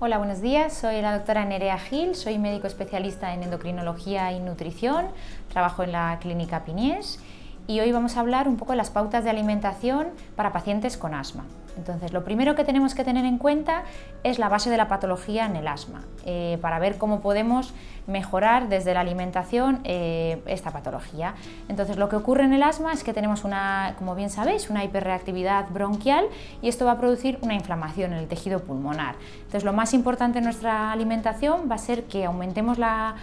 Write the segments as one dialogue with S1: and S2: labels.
S1: Hola, buenos días. Soy la doctora Nerea Gil, soy médico especialista en endocrinología y nutrición, trabajo en la clínica Piniés y hoy vamos a hablar un poco de las pautas de alimentación para pacientes con asma. Entonces, lo primero que tenemos que tener en cuenta es la base de la patología en el asma, para ver cómo podemos mejorar desde la alimentación esta patología. Entonces, lo que ocurre en el asma es que tenemos como bien sabéis, una hiperreactividad bronquial y esto va a producir una inflamación en el tejido pulmonar. Entonces, lo más importante en nuestra alimentación va a ser que aumentemos la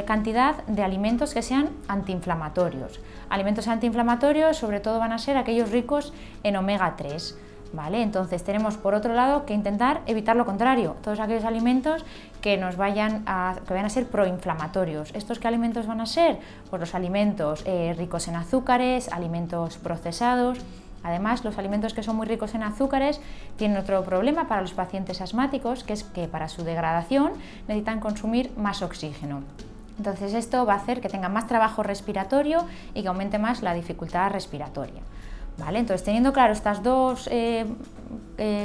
S1: cantidad de alimentos que sean antiinflamatorios. Alimentos antiinflamatorios sobre todo van a ser aquellos ricos en omega 3. ¿Vale? Entonces tenemos por otro lado que intentar evitar lo contrario, todos aquellos alimentos que vayan a ser proinflamatorios. ¿Estos qué alimentos van a ser? Pues los alimentos ricos en azúcares, alimentos procesados. Además, los alimentos que son muy ricos en azúcares tienen otro problema para los pacientes asmáticos, que es que para su degradación necesitan consumir más oxígeno. Entonces esto va a hacer que tengan más trabajo respiratorio y que aumente más la dificultad respiratoria. ¿Vale? Entonces, teniendo claro estas dos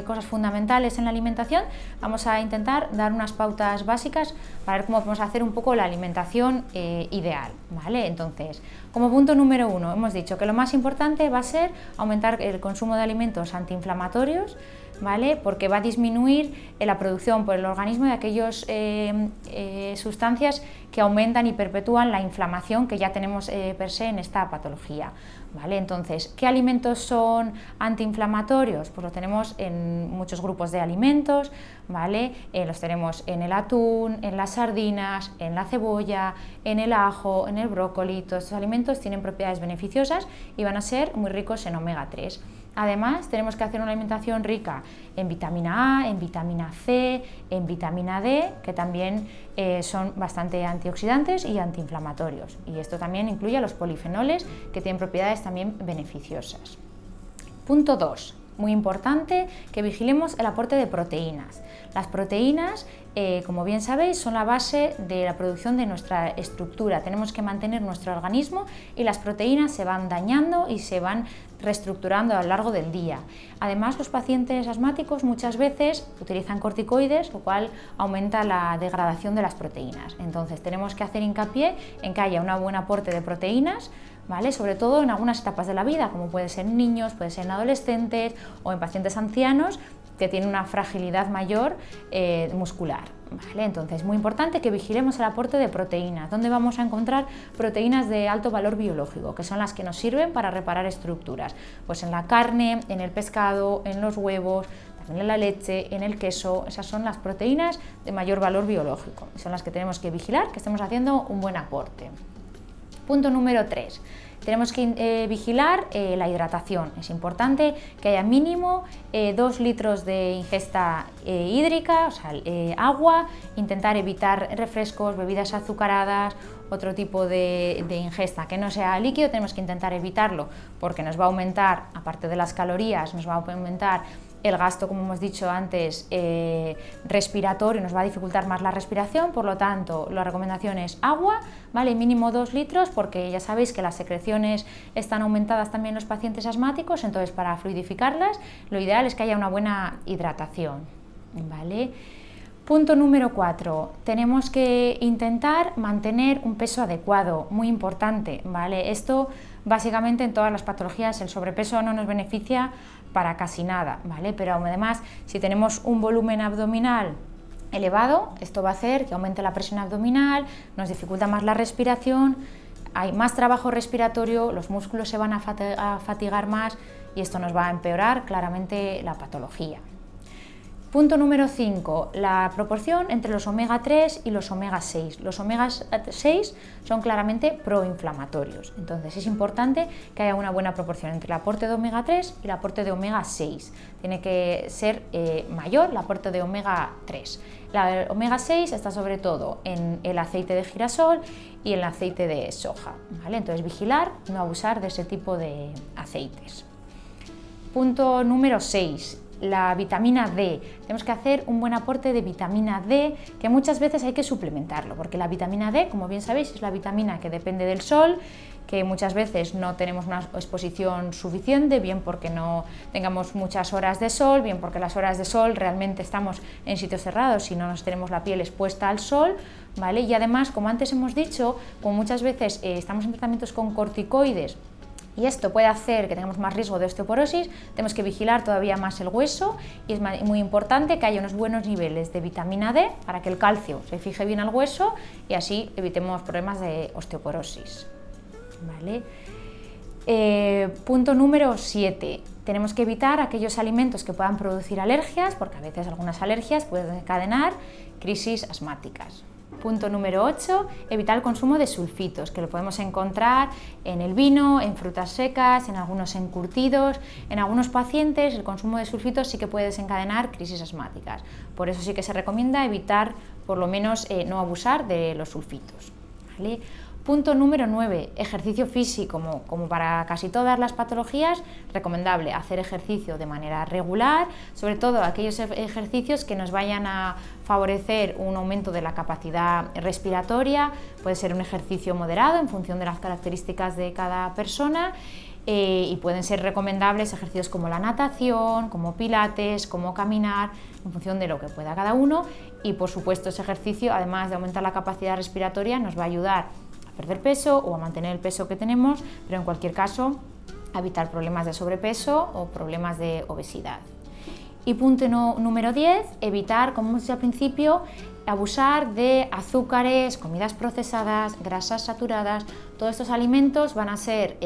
S1: cosas fundamentales en la alimentación, vamos a intentar dar unas pautas básicas para ver cómo podemos hacer un poco la alimentación ideal. ¿Vale? Entonces, como punto número 1, hemos dicho que lo más importante va a ser aumentar el consumo de alimentos antiinflamatorios, ¿vale? Porque va a disminuir la producción por el organismo de aquellas sustancias que aumentan y perpetúan la inflamación que ya tenemos per se en esta patología. ¿Vale? Entonces, ¿qué alimentos son antiinflamatorios? Pues lo tenemos en muchos grupos de alimentos, ¿vale? Los tenemos en el atún, en las sardinas, en la cebolla, en el ajo, en el brócoli. Todos estos alimentos tienen propiedades beneficiosas y van a ser muy ricos en omega 3. Además, tenemos que hacer una alimentación rica en vitamina A, en vitamina C, en vitamina D, que también son bastante antioxidantes y antiinflamatorios. Y esto también incluye a los polifenoles, que tienen propiedades también beneficiosas. Punto 2. Muy importante que vigilemos el aporte de proteínas. Las proteínas, como bien sabéis, son la base de la producción de nuestra estructura. Tenemos que mantener nuestro organismo y las proteínas se van dañando y se van reestructurando a lo largo del día. Además, los pacientes asmáticos muchas veces utilizan corticoides, lo cual aumenta la degradación de las proteínas. Entonces, tenemos que hacer hincapié en que haya un buen aporte de proteínas, ¿vale? Sobre todo en algunas etapas de la vida, como puede ser en niños, puede ser en adolescentes o en pacientes ancianos que tienen una fragilidad mayor muscular. ¿Vale? Entonces, es muy importante que vigilemos el aporte de proteínas. ¿Dónde vamos a encontrar proteínas de alto valor biológico? Que son las que nos sirven para reparar estructuras. Pues en la carne, en el pescado, en los huevos, también en la leche, en el queso. Esas son las proteínas de mayor valor biológico. Son las que tenemos que vigilar, que estemos haciendo un buen aporte. Punto número 3. Tenemos que vigilar la hidratación. Es importante que haya mínimo 2 litros de ingesta hídrica, o sea, agua, intentar evitar refrescos, bebidas azucaradas, otro tipo de ingesta que no sea líquido, tenemos que intentar evitarlo porque nos va a aumentar, aparte de las calorías, nos va a aumentar el gasto, como hemos dicho antes, respiratorio, nos va a dificultar más la respiración. Por lo tanto, la recomendación es agua, ¿vale? Mínimo 2 litros, porque ya sabéis que las secreciones están aumentadas también en los pacientes asmáticos, entonces para fluidificarlas lo ideal es que haya una buena hidratación, ¿vale? Punto número 4. Tenemos que intentar mantener un peso adecuado, muy importante, ¿vale? Esto básicamente en todas las patologías, el sobrepeso no nos beneficia para casi nada, ¿vale? Pero además, si tenemos un volumen abdominal elevado, esto va a hacer que aumente la presión abdominal, nos dificulta más la respiración, hay más trabajo respiratorio, los músculos se van a fatigar más y esto nos va a empeorar claramente la patología. Punto número 5, la proporción entre los omega 3 y los omega 6. Los omega 6 son claramente proinflamatorios, entonces es importante que haya una buena proporción entre el aporte de omega 3 y el aporte de omega 6. Tiene que ser mayor el aporte de omega 3. La omega 6 está sobre todo en el aceite de girasol y en el aceite de soja, ¿vale? Entonces vigilar, no abusar de ese tipo de aceites. Punto número 6. la vitamina D. Tenemos que hacer un buen aporte de vitamina D, que muchas veces hay que suplementarlo, porque la vitamina D, como bien sabéis, es la vitamina que depende del sol, que muchas veces no tenemos una exposición suficiente, bien porque no tengamos muchas horas de sol, bien porque las horas de sol realmente estamos en sitios cerrados y no nos tenemos la piel expuesta al sol, ¿vale? Y además, como antes hemos dicho, como muchas veces estamos en tratamientos con corticoides, y esto puede hacer que tengamos más riesgo de osteoporosis, tenemos que vigilar todavía más el hueso y es muy importante que haya unos buenos niveles de vitamina D para que el calcio se fije bien al hueso y así evitemos problemas de osteoporosis. ¿Vale? Punto número 7. Tenemos que evitar aquellos alimentos que puedan producir alergias, porque a veces algunas alergias pueden desencadenar crisis asmáticas. Punto número 8, evitar el consumo de sulfitos, que lo podemos encontrar en el vino, en frutas secas, en algunos encurtidos. En algunos pacientes el consumo de sulfitos sí que puede desencadenar crisis asmáticas. Por eso sí que se recomienda evitar, por lo menos, no abusar de los sulfitos, ¿vale? Punto número 9, ejercicio físico. Como para casi todas las patologías, recomendable hacer ejercicio de manera regular, sobre todo aquellos ejercicios que nos vayan a favorecer un aumento de la capacidad respiratoria. Puede ser un ejercicio moderado en función de las características de cada persona. Y pueden ser recomendables ejercicios como la natación, como pilates, como caminar, en función de lo que pueda cada uno. Y por supuesto ese ejercicio, además de aumentar la capacidad respiratoria, nos va a ayudar a perder peso o a mantener el peso que tenemos, pero en cualquier caso a evitar problemas de sobrepeso o problemas de obesidad. Y punto número 10, evitar, como hemos dicho al principio, abusar de azúcares, comidas procesadas, grasas saturadas. Todos estos alimentos van a ser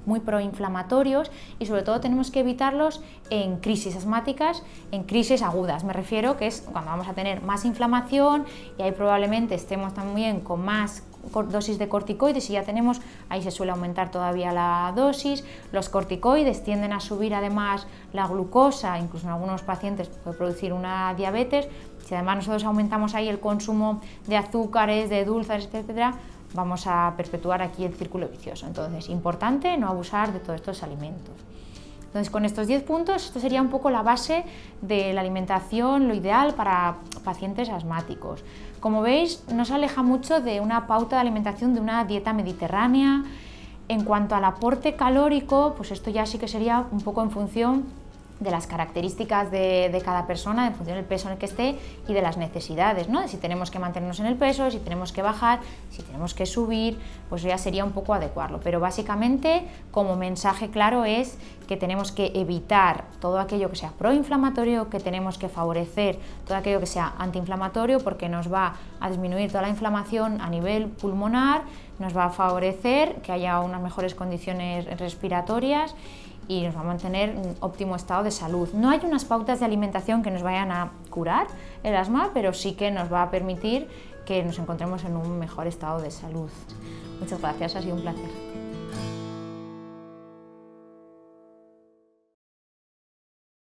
S1: muy proinflamatorios y sobre todo tenemos que evitarlos en crisis asmáticas, en crisis agudas. Me refiero que es cuando vamos a tener más inflamación y ahí probablemente estemos también con más dosis de corticoides y ya tenemos, ahí se suele aumentar todavía la dosis. Los corticoides tienden a subir además la glucosa, incluso en algunos pacientes puede producir una diabetes. Si además nosotros aumentamos ahí el consumo de azúcares, de dulces, etcétera, vamos a perpetuar aquí el círculo vicioso. Entonces, importante no abusar de todos estos alimentos. Entonces, con estos 10 puntos, esto sería un poco la base de la alimentación, lo ideal para pacientes asmáticos. Como veis, no se aleja mucho de una pauta de alimentación de una dieta mediterránea. En cuanto al aporte calórico, pues esto ya sí que sería un poco en función de las características de cada persona, en función del peso en el que esté y de las necesidades, ¿no? De si tenemos que mantenernos en el peso, si tenemos que bajar, si tenemos que subir, pues ya sería un poco adecuarlo. Pero básicamente, como mensaje claro, es que tenemos que evitar todo aquello que sea proinflamatorio, que tenemos que favorecer todo aquello que sea antiinflamatorio, porque nos va a disminuir toda la inflamación a nivel pulmonar, nos va a favorecer que haya unas mejores condiciones respiratorias y nos va a mantener un óptimo estado de salud. No hay unas pautas de alimentación que nos vayan a curar el asma, pero sí que nos va a permitir que nos encontremos en un mejor estado de salud. Muchas gracias, ha sido un placer.